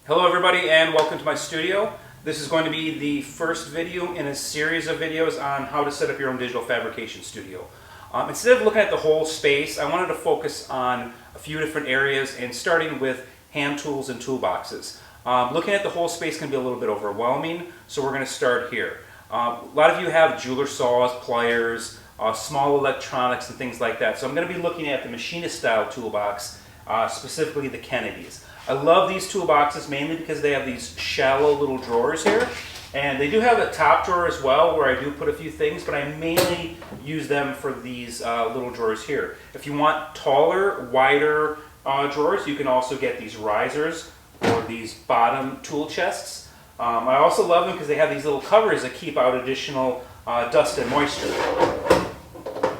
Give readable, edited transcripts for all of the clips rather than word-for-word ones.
Hello everybody and welcome to my studio. This is going to be the first video in a series of videos on how to set up your own digital fabrication studio. Instead of looking at the whole space, I wanted to focus on a few different areas and starting with hand tools and toolboxes. Looking at the whole space can be a little bit overwhelming, so we're going to start here. A lot of you have jeweler saws, pliers, small electronics and things like that, so I'm going to be looking at the machinist style toolbox, specifically the Kennedys. I love these toolboxes mainly because they have these shallow little drawers here, and they do have a top drawer as well where I do put a few things, but I mainly use them for these little drawers here. If you want taller, wider drawers, you can also get these risers or these bottom tool chests. I also love them because they have these little covers that keep out additional dust and moisture.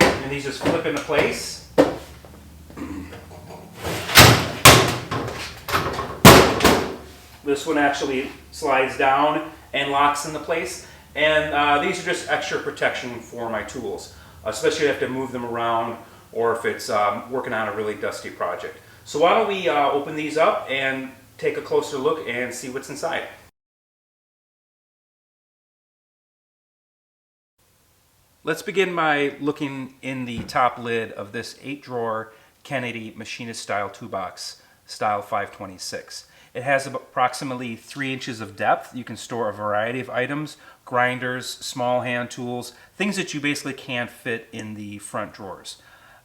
And these just flip into place. This one actually slides down and locks into place. And these are just extra protection for my tools, especially if I have to move them around or if it's working on a really dusty project. So why don't we open these up and take a closer look and see what's inside. Let's begin by looking in the top lid of this 8-drawer Kennedy machinist style toolbox, style 526. It has approximately 3 inches of depth. You can store a variety of items, grinders, small hand tools, things that you basically can't fit in the front drawers.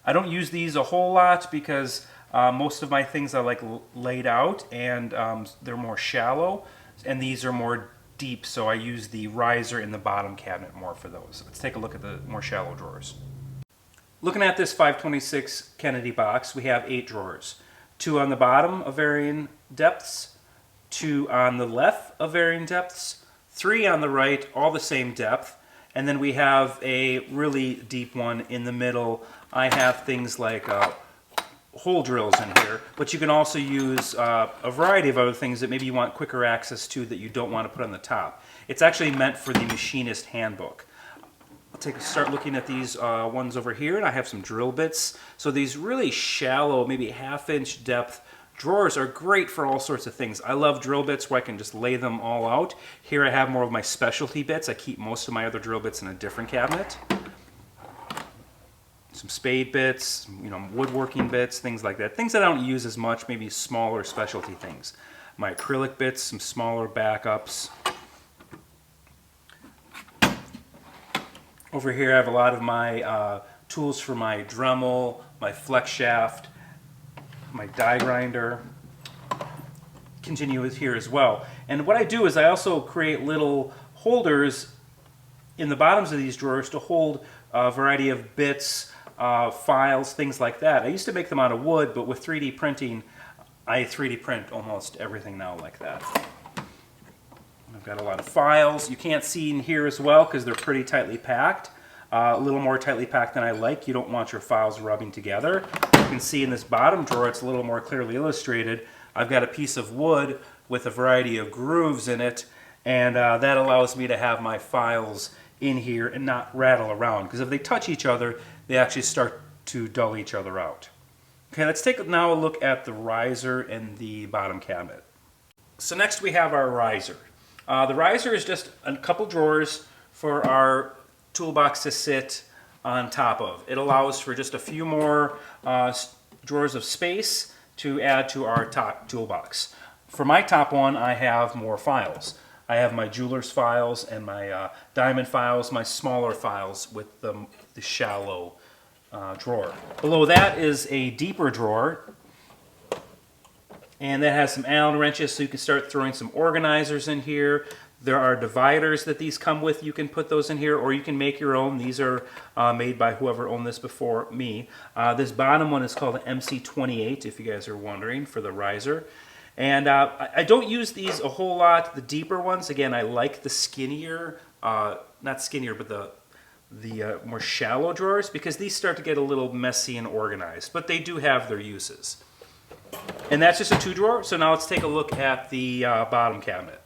I don't use these a whole lot because most of my things are like laid out and they're more shallow, and these are more deep, so I use the riser in the bottom cabinet more for those. Let's take a look at the more shallow drawers. Looking at this 526 Kennedy box, we have 8 drawers. 2 on the bottom of varying depths, 2 on the left of varying depths, 3 on the right, all the same depth, and then we have a really deep one in the middle. I have things like hole drills in here, but you can also use a variety of other things that maybe you want quicker access to that you don't want to put on the top. It's actually meant for the machinist handbook. I'll start looking at these ones over here, and I have some drill bits. So these really shallow, maybe half-inch depth drawers are great for all sorts of things. I love drill bits where I can just lay them all out. Here I have more of my specialty bits. I keep most of my other drill bits in a different cabinet. Some spade bits, woodworking bits, things like that. Things that I don't use as much, maybe smaller specialty things. My acrylic bits, some smaller backups. Over here I have a lot of my tools for my Dremel, my flex shaft, my die grinder. Continue with here as well. And what I do is I also create little holders in the bottoms of these drawers to hold a variety of bits, files, things like that. I used to make them out of wood, but with 3D printing, I 3D print almost everything now like that. I've got a lot of files. You can't see in here as well because they're pretty tightly packed. A little more tightly packed than I like. You don't want your files rubbing together. You can see in this bottom drawer, it's a little more clearly illustrated. I've got a piece of wood with a variety of grooves in it, and that allows me to have my files in here and not rattle around, because if they touch each other, they actually start to dull each other out. Okay, let's take now a look at the riser in the bottom cabinet. So next we have our riser. The riser is just a couple drawers for our toolbox to sit on top of. It allows for just a few more drawers of space to add to our top toolbox. For my top one, I have more files. I have my jeweler's files and my diamond files, my smaller files with the shallow drawer. Below that is a deeper drawer, and that has some Allen wrenches, so you can start throwing some organizers in here. There are dividers that these come with. You can put those in here, or you can make your own. These are made by whoever owned this before me. This bottom one is called an MC28, if you guys are wondering, for the riser. And I don't use these a whole lot. The deeper ones, again, I like the skinnier, not skinnier, but the more shallow drawers, because these start to get a little messy and organized. But they do have their uses. And that's just a 2-drawer, so now let's take a look at the bottom cabinet.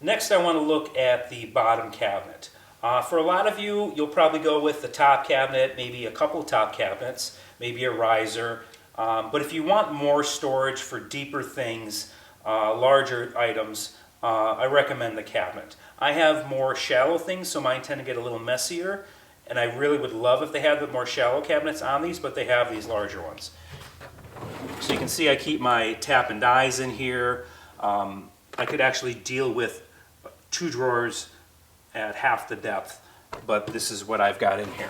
Next I want to look at the bottom cabinet. For a lot of you, you'll probably go with the top cabinet, maybe a couple top cabinets, maybe a riser, But if you want more storage for deeper things, larger items, I recommend the cabinet. I have more shallow things, so mine tend to get a little messier, and I really would love if they had the more shallow cabinets on these, but they have these larger ones. So you can see I keep my tap and dies in here. I could actually deal with 2 drawers at half the depth, but this is what I've got in here.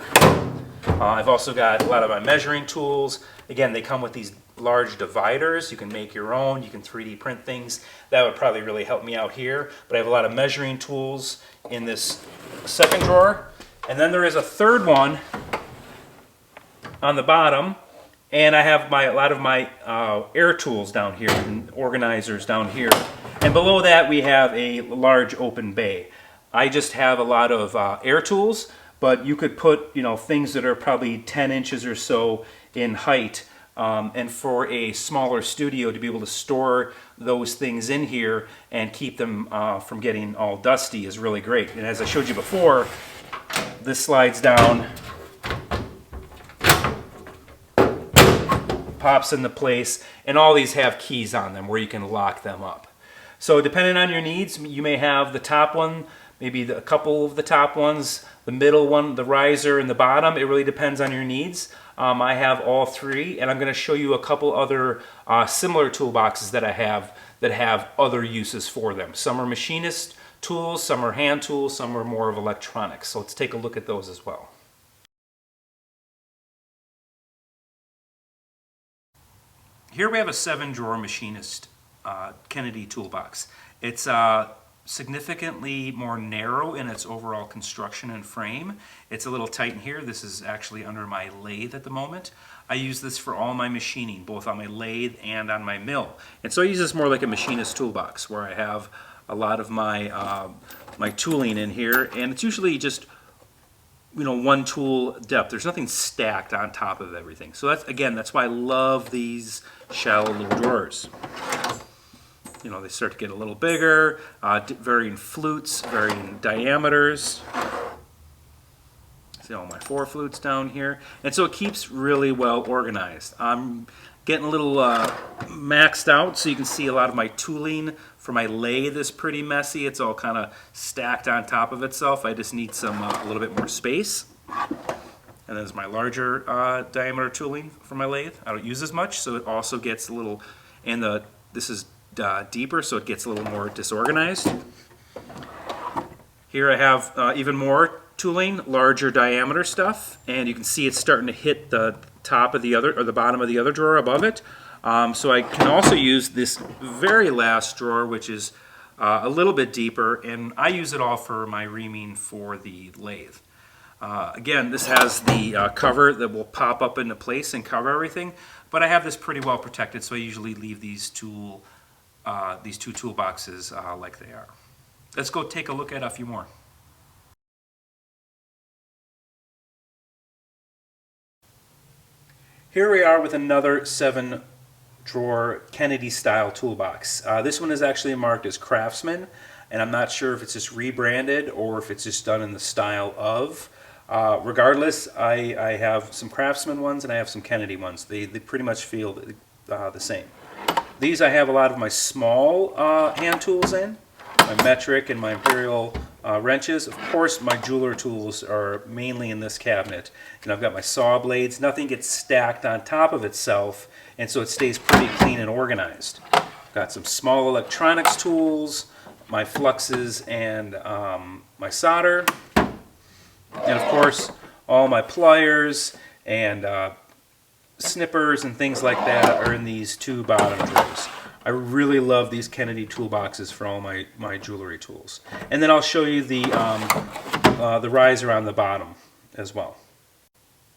I've also got a lot of my measuring tools. Again, they come with these large dividers. You can make your own. You can 3D print things. That would probably really help me out here. But I have a lot of measuring tools in this second drawer. And then there is a third one on the bottom. And I have a lot of my air tools down here and organizers down here. And below that we have a large open bay. I just have a lot of air tools, but you could put, things that are probably 10 inches or so in height. And for a smaller studio to be able to store those things in here and keep them from getting all dusty is really great. And as I showed you before, this slides down, pops into place, and all these have keys on them where you can lock them up. So depending on your needs, you may have the top one, maybe a couple of the top ones, the middle one, the riser, and the bottom. It really depends on your needs. I have all 3, and I'm going to show you a couple other similar toolboxes that I have that have other uses for them. Some are machinist tools, some are hand tools, some are more of electronics. So let's take a look at those as well. Here we have a 7-drawer machinist Kennedy toolbox. It's significantly more narrow in its overall construction and frame. It's a little tight in here. This is actually under my lathe at the moment. I use this for all my machining, both on my lathe and on my mill. And so I use this more like a machinist toolbox where I have a lot of my my tooling in here, and it's usually just 1 tool depth. There's nothing stacked on top of everything. So that's why I love these shallow little drawers. They start to get a little bigger, varying flutes, varying diameters. See all my 4 flutes down here. And so it keeps really well organized. I'm getting a little maxed out, so you can see a lot of my tooling for my lathe is pretty messy. It's all kind of stacked on top of itself. I just need some a little bit more space. And there's my larger diameter tooling for my lathe. I don't use as much, so it also gets a little, and this is deeper, so it gets a little more disorganized. Here I have even more tooling, larger diameter stuff, and you can see it's starting to hit the top of the other, or the bottom of the other drawer above it. So I can also use this very last drawer, which is a little bit deeper, and I use it all for my reaming for the lathe. Again, this has the cover that will pop up into place and cover everything, but I have this pretty well protected, so I usually leave these 2 toolboxes like they are. Let's go take a look at a few more. Here we are with another 7-drawer Kennedy style toolbox. This one is actually marked as Craftsman, and I'm not sure if it's just rebranded or if it's just done in the style of. Regardless, I have some Craftsman ones and I have some Kennedy ones. They pretty much feel the same. These I have a lot of my small hand tools in, my metric and my imperial wrenches. Of course, my jeweler tools are mainly in this cabinet. And I've got my saw blades. Nothing gets stacked on top of itself, and so it stays pretty clean and organized. Got some small electronics tools, my fluxes, and my solder. And of course, all my pliers and snippers and things like that are in these 2 bottom drawers. I really love these Kennedy toolboxes for all my jewelry tools. And then I'll show you the riser on the bottom as well.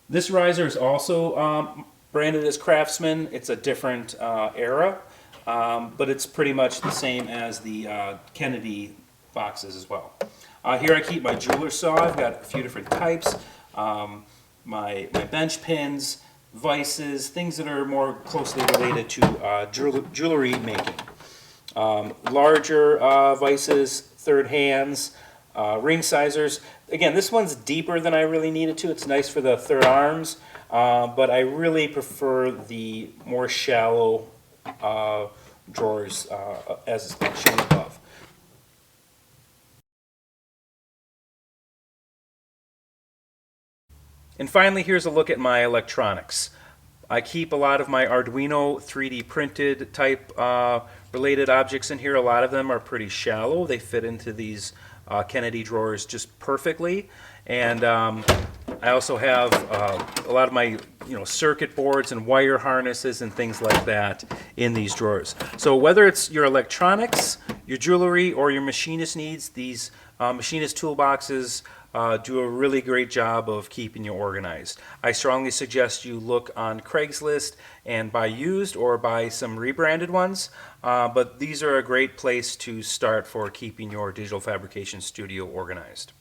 This riser is also branded as Craftsman. It's a different era, but it's pretty much the same as the Kennedy boxes as well. Here I keep my jeweler saw. I've got a few different types. My bench pins, vices, things that are more closely related to jewelry making. Larger vices, third hands, ring sizers. Again, this one's deeper than I really needed to. It's nice for the third arms. but I really prefer the more shallow drawers as shown above. And finally, here's a look at my electronics. I keep a lot of my Arduino 3D printed type related objects in here. A lot of them are pretty shallow. They fit into these Kennedy drawers just perfectly. And I also have a lot of my circuit boards and wire harnesses and things like that in these drawers. So whether it's your electronics, your jewelry, or your machinist needs, these machinist toolboxes do a really great job of keeping you organized. I strongly suggest you look on Craigslist and buy used or buy some rebranded ones, but these are a great place to start for keeping your digital fabrication studio organized.